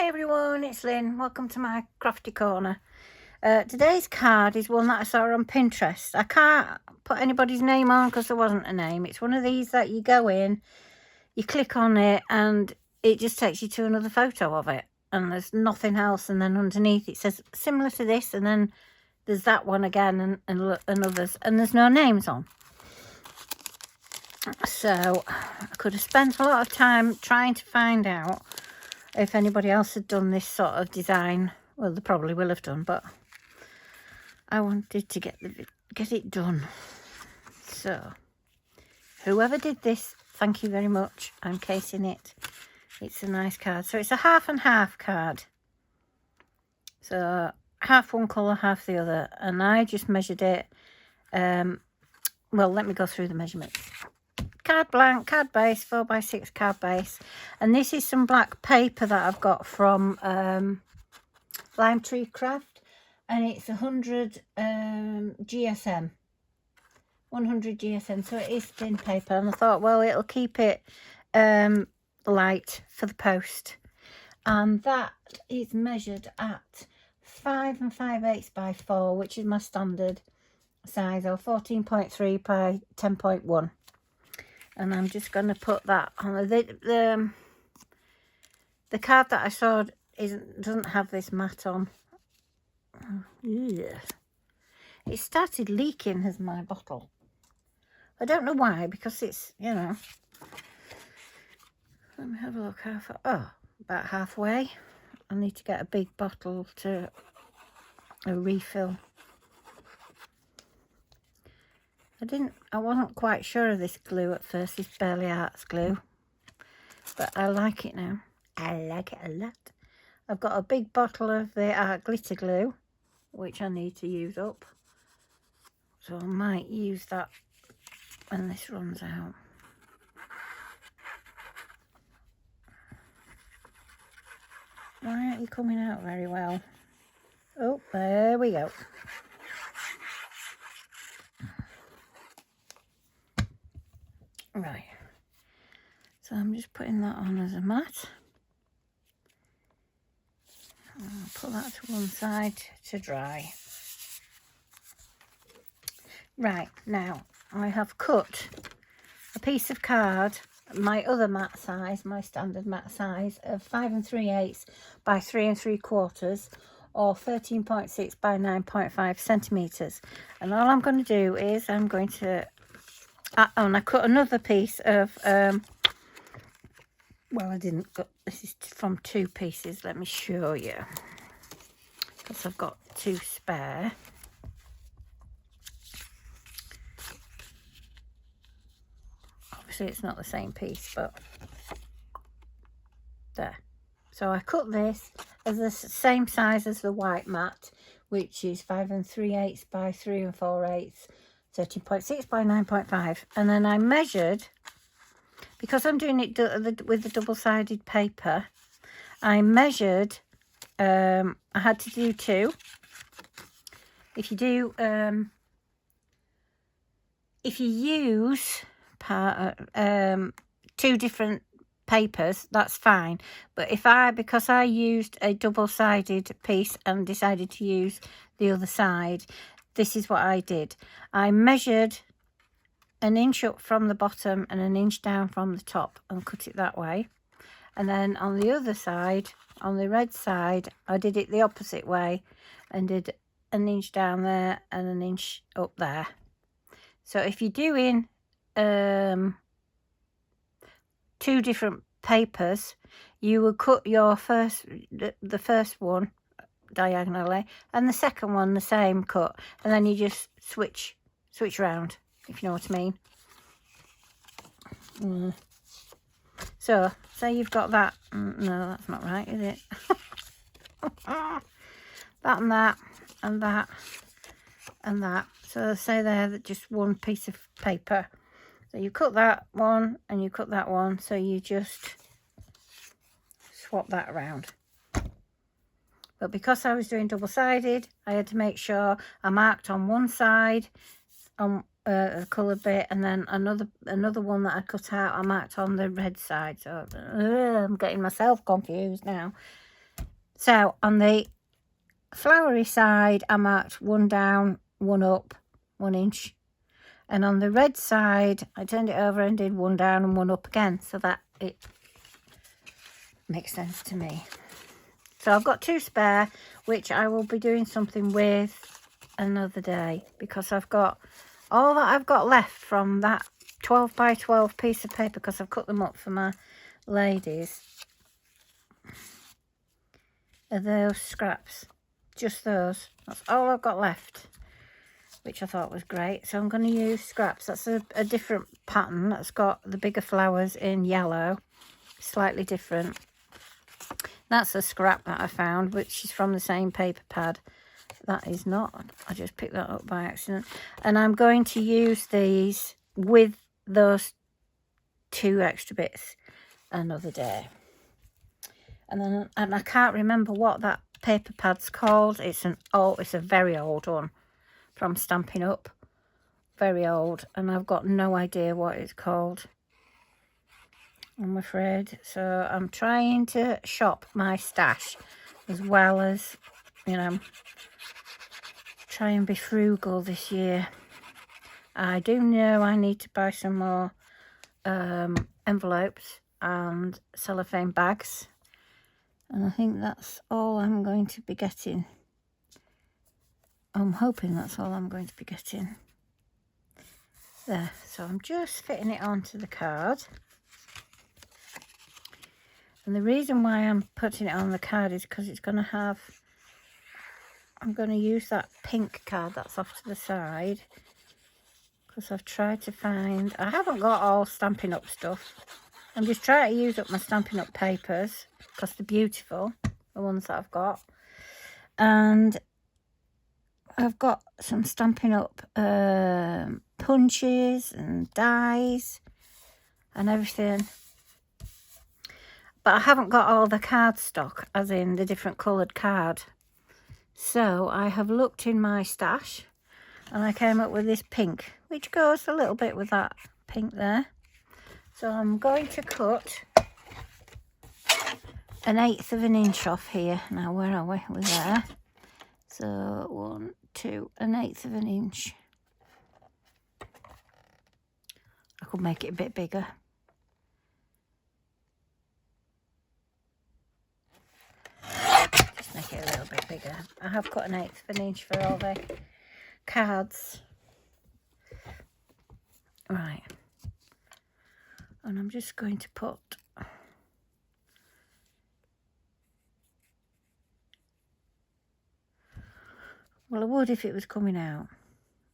Hi everyone, it's Lynn. Welcome to my crafty corner. Today's card is one that I saw on Pinterest. I can't put anybody's name on because there wasn't a name. It's one of these that you go in, you click on it, and it just takes you to another photo of it. And there's nothing else. And then underneath it says similar to this, and then there's that one again and others. And there's no names on. So I could have spent a lot of time trying to find out if anybody else had done this sort of design. Well, they probably will have done, but I wanted to get it done. So whoever did this, thank you very much. I'm casing it. It's a nice card. So it's a half and half card. So half one colour, half the other. And I just measured it. Well, let me go through the measurements. Card blank, card base, 4x6 card base. And this is some black paper that I've got from Lime Tree Craft. And it's 100 GSM. 100 GSM. So it is thin paper. And I thought, well, it'll keep it light for the post. And that is measured at 5 5/8 by 4, which is my standard size, or 14.3 by 10.1. And I'm just going to put that on the card that I saw doesn't have this mat on. Ugh. It started leaking as my bottle. I don't know why, because it's, you know. Let me have a look how far. Oh, about halfway. I need to get a big bottle to a refill. I wasn't quite sure of this glue at first, this Barely Arts glue, but I like it now. I like it a lot. I've got a big bottle of the art glitter glue, which I need to use up, so I might use that when this runs out. Why aren't you coming out very well? Oh, there we go. Right, so I'm just putting that on as a mat. I'll put that to one side to dry. Right, now I have cut a piece of card, my other mat size, my standard mat size of 5 3/8 by 3 3/4, or 13.6 by 9.5 centimeters. And all I'm going to do is I'm going to and I cut another piece of well, I didn't cut, this is from 2 pieces. Let me show you, because I've got 2 spare. Obviously it's not the same piece, but there. So I cut this as the same size as the white mat, which is 5 3/8 by 3 4/8, 13.6 by 9.5. And then I measured, because I'm doing it with the double-sided paper, I measured, I had to do 2. If you do, if you use 2 different papers, that's fine. But because I used a double-sided piece and decided to use the other side, this is what I did. I measured 1 inch up from the bottom and 1 inch down from the top and cut it that way. And then on the other side, on the red side, I did it the opposite way and did 1 inch down there and 1 inch up there. So if you're doing 2 different papers, you will cut your the first one diagonally and the second one the same cut, and then you just switch around, if you know what I mean. So say you've got that. No, that's not right, is it? That and that and that and that. So say they're just one piece of paper. So you cut that one and you cut that one, so you just swap that around. But because I was doing double-sided, I had to make sure I marked on one side on a coloured bit, and then another one that I cut out I marked on the red side. So I'm getting myself confused now. So on the flowery side, I marked 1 down, 1 up, 1 inch. And on the red side, I turned it over and did 1 down and 1 up again, so that it makes sense to me. So I've got 2 spare, which I will be doing something with another day, because I've got all that I've got left from that 12 by 12 piece of paper, because I've cut them up for my ladies, are those scraps. Just those. That's all I've got left, which I thought was great. So I'm going to use scraps. That's a different pattern. That's got the bigger flowers in yellow, slightly different. That's a scrap that I found, which is from the same paper pad. That is not. I just picked that up by accident. And I'm going to use these with those 2 extra bits another day. And I can't remember what that paper pad's called. It's a very old one from Stampin' Up. Very old, and I've got no idea what it's called, I'm afraid. So I'm trying to shop my stash, as well as, you know, try and be frugal this year. I do know I need to buy some more envelopes and cellophane bags, and I think that's all I'm going to be getting. I'm hoping that's all I'm going to be getting. There, so I'm just fitting it onto the card. And the reason why I'm putting it on the card is because it's going to have, I'm going to use that pink card that's off to the side, because I've tried to find, I haven't got all Stampin' Up stuff. I'm just trying to use up my Stampin' Up papers, because they're beautiful, the ones that I've got. And I've got some Stampin' Up punches and dies and everything. But I haven't got all the card stock, as in the different coloured card. So I have looked in my stash, and I came up with this pink, which goes a little bit with that pink there. So I'm going to cut 1/8 of an inch off here. Now, where are we? We're there. So 1, 2, 1/8 of an inch. I could make it a bit bigger. Just make it a little bit bigger. I have cut 1/8 of an inch for all the cards. Right. And I'm just going to put well, I would if it was coming out.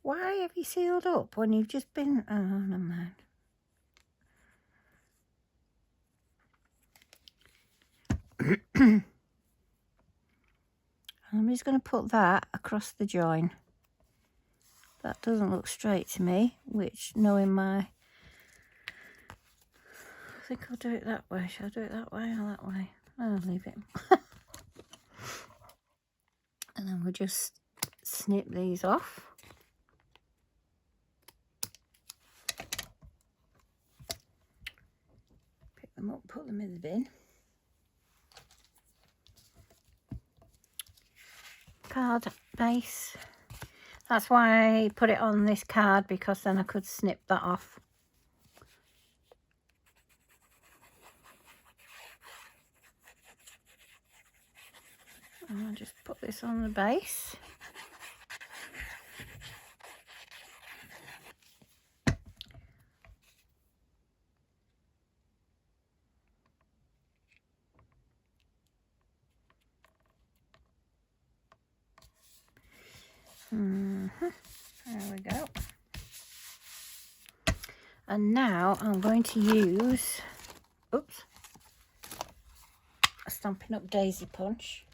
Why have you sealed up when you've just been... Oh, never mind. I'm just going to put that across the join. That doesn't look straight to me, which, knowing my... I think I'll do it that way. Shall I do it that way or that way? I'll leave it. And then we'll just snip these off. Pick them up, put them in the bin. Card base. That's why I put it on this card, because then I could snip that off. And I'll just put this on the base. There we go. And now I'm going to use, oops, a Stampin' Up daisy punch.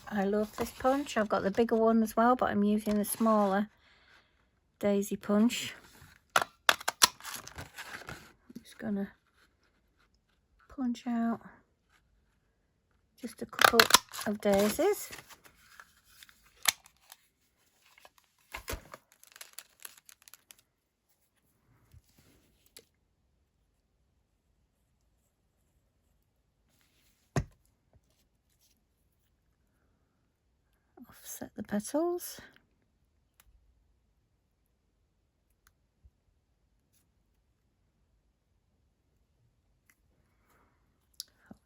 I love this punch. I've got the bigger one as well, but I'm using the smaller daisy punch. I'm just gonna punch out just a couple of daisies. set the petals.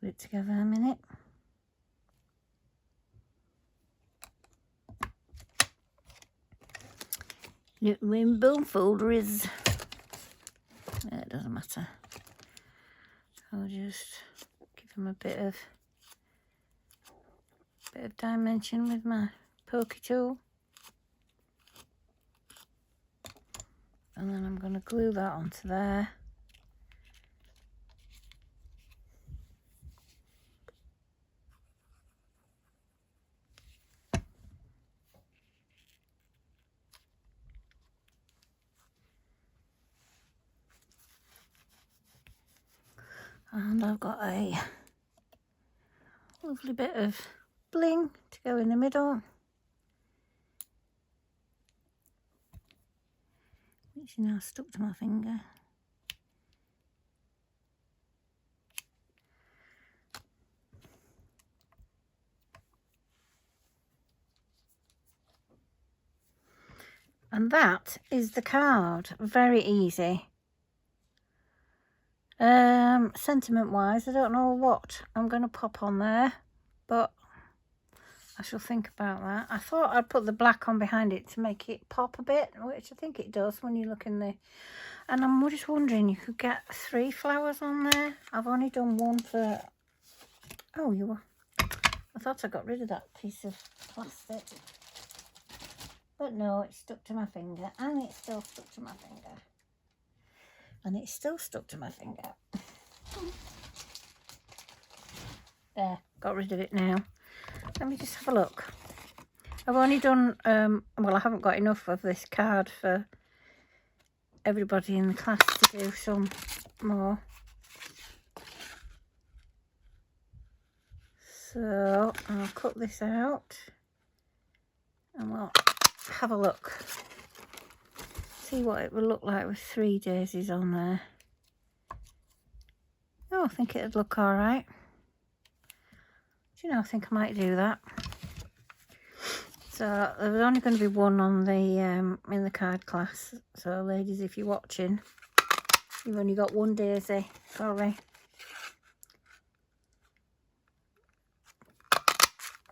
Hold it together a minute. Little rainbow folder is, it doesn't matter. I'll just give them a bit of dimension with my pokey tool. And then I'm going to glue that onto there. And I've got a lovely bit of bling to go in the middle, which is now stuck to my finger. And that is the card. Very easy. Sentiment wise, I don't know what I'm going to pop on there, but I shall think about that. I thought I'd put the black on behind it to make it pop a bit, which I think it does when you look in the... And I'm just wondering, you could get 3 flowers on there. I've only done one for... Oh, you were... I thought I got rid of that piece of plastic. But no, it's stuck to my finger, and it's still stuck to my finger. And it's still stuck to my finger. There, got rid of it now. Let me just have a look. I've only done, well, I haven't got enough of this card for everybody in the class to do some more. So I'll cut this out and we'll have a look. See what it would look like with 3 daisies on there. Oh, I think it'd look all right. Do you know, I think I might do that. So there's only going to be one on the in the card class. So ladies, if you're watching, you've only got 1 daisy. Sorry.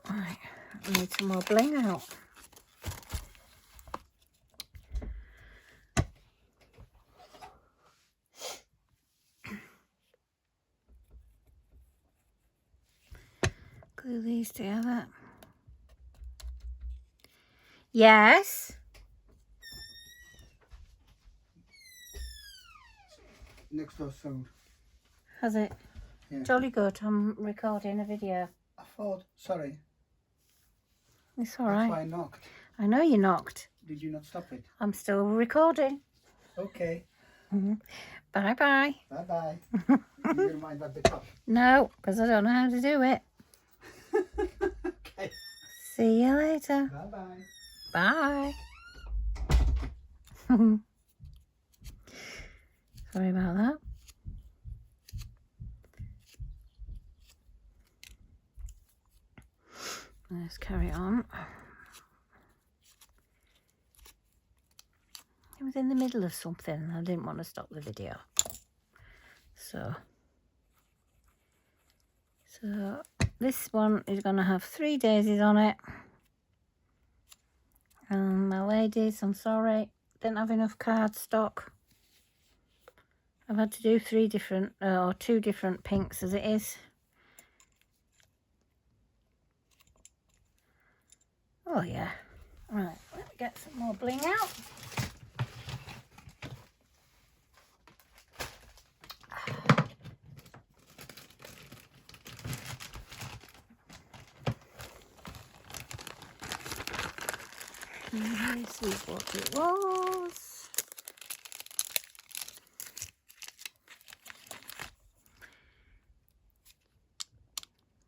Right, I need some more bling out. Glue these together. Yes. Next door sound. Has it? Yeah. Jolly good. I'm recording a video. I thought, sorry. It's all That's right. why I knocked. I know you knocked. Did you not stop it? I'm still recording. Okay. Bye bye. Bye bye. You didn't mind that bit up? No, because I don't know how to do it. Okay. See you later. Bye bye. Bye. Sorry about that. Let's carry on. It was in the middle of something and I didn't want to stop the video. So this one is going to have 3 daisies on it. And my ladies, I'm sorry, didn't have enough cardstock. I've had to do 3 different or 2 different pinks as it is. Oh yeah. Right, let me get some more bling out. This is what it was.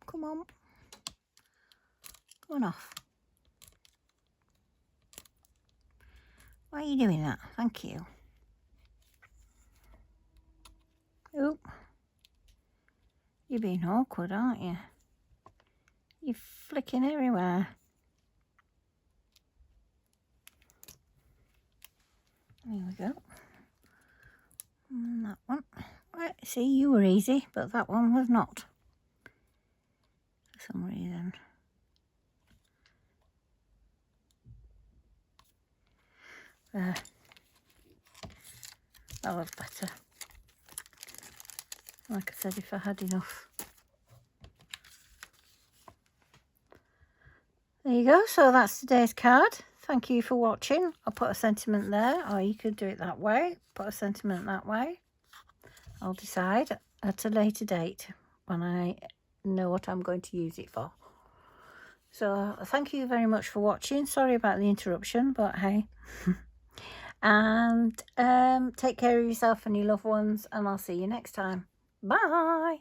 Come on. Come on off. Why are you doing that? Thank you. Oh. You're being awkward, aren't you? You're flicking everywhere. There we go. And that one. Right, see, you were easy, but that one was not. For some reason. There. That was better. Like I said, if I had enough. There you go. So that's today's card. Thank you for watching. I'll put a sentiment there, or you could do it that way. Put a sentiment that way. I'll decide at a later date when I know what I'm going to use it for. So thank you very much for watching. Sorry about the interruption, but hey. And take care of yourself and your loved ones, and I'll see you next time. Bye.